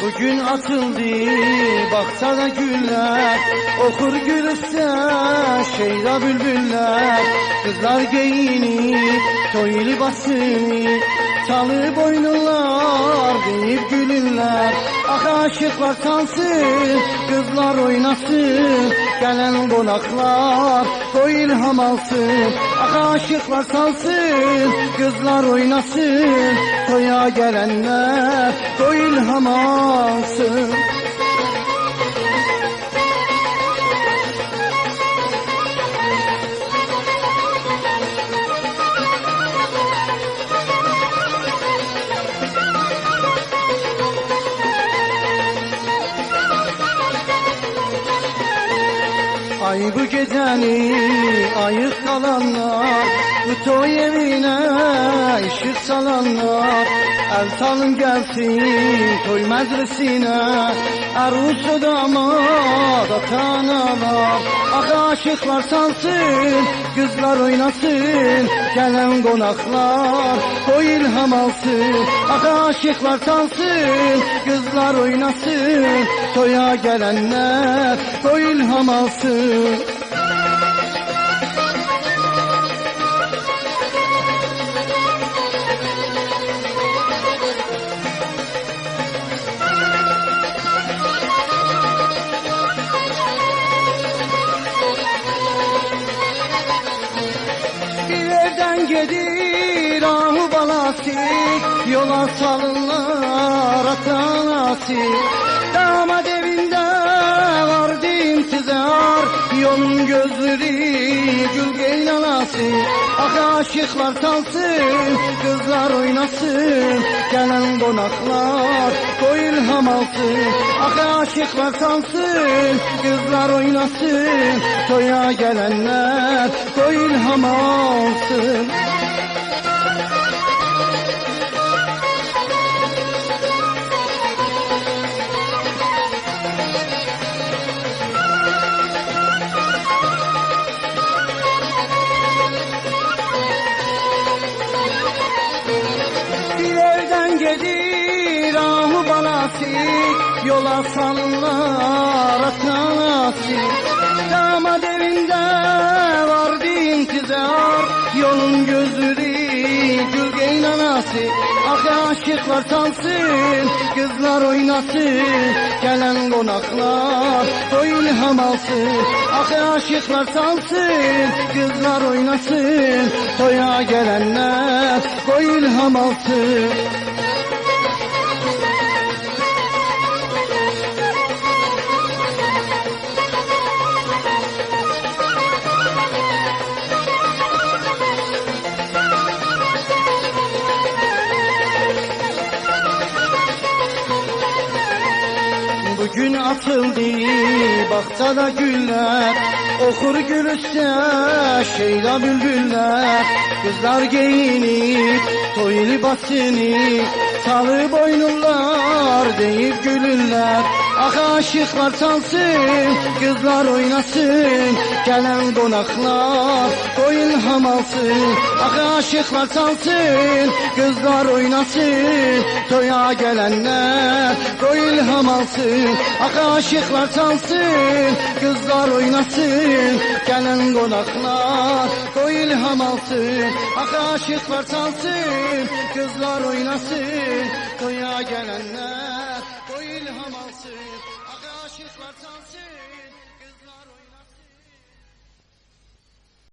Bugün atıldı baksana güller, okur gülüste şeyda bülbüller. Kızlar giyinip toy libasını, çalı boynunlar deyip gülürler. Ah aşıklar çalsın, kızlar oynasın, gelen konaklar koy ilham alsın. Ah aşıklar çalsın, kızlar oynasın, toya gelenler koy ilham alsın. Ay bu geceni ayık kalanlar, bu toy evine ışık salanlar. El salın gelsin toy meclisine, Arus damat atanalar. Ah aşıklar salsın, kızlar oynasın, gelen konaklar koy ilham alsın. Ah aşıklar salsın, kızlar oynasın, toya gelenler koy ilham alsın. Bir evden gelir ahı balası, yola salınlar atanası. Damat evinde vardı intizar, yolun gözleri gülgeyn anası. Ah aşıklar çalsın, kızlar oynasın, gelen konaklar koy ilham alsın. Ah aşıklar çalsın, kızlar oynasın, toya gelenler koy ilham alsın. Bir evden gelir ahı balası, yola salınlar atanası. Damat evinde vardı intizar, yolun gözleri gülgeyn anası. Ah aşıklar çalsın, kızlar oynasın, gelen konaklar koy ilham alsın. Ah aşıklar çalsın, kızlar oynasın, toya gelenler koy ilham alsın. Bugün atıldı bahçada güller, okur gülüste şeyda bülbüller. Kızlar giyinip toy libasını, çalı boynunlar deyip gülürler. Ah aşıklar çalsın, kızlar oynasın, gelen konaklar koy ilham alsın. Ah aşıklar çalsın, kızlar oynasın, toya gelenler koy ilham alsın. Ah aşıklar çalsın, kızlar oynasın, gelen konaklar koy ilham alsın. Ah aşıklar çalsın, kızlar oynasın, toya gelenler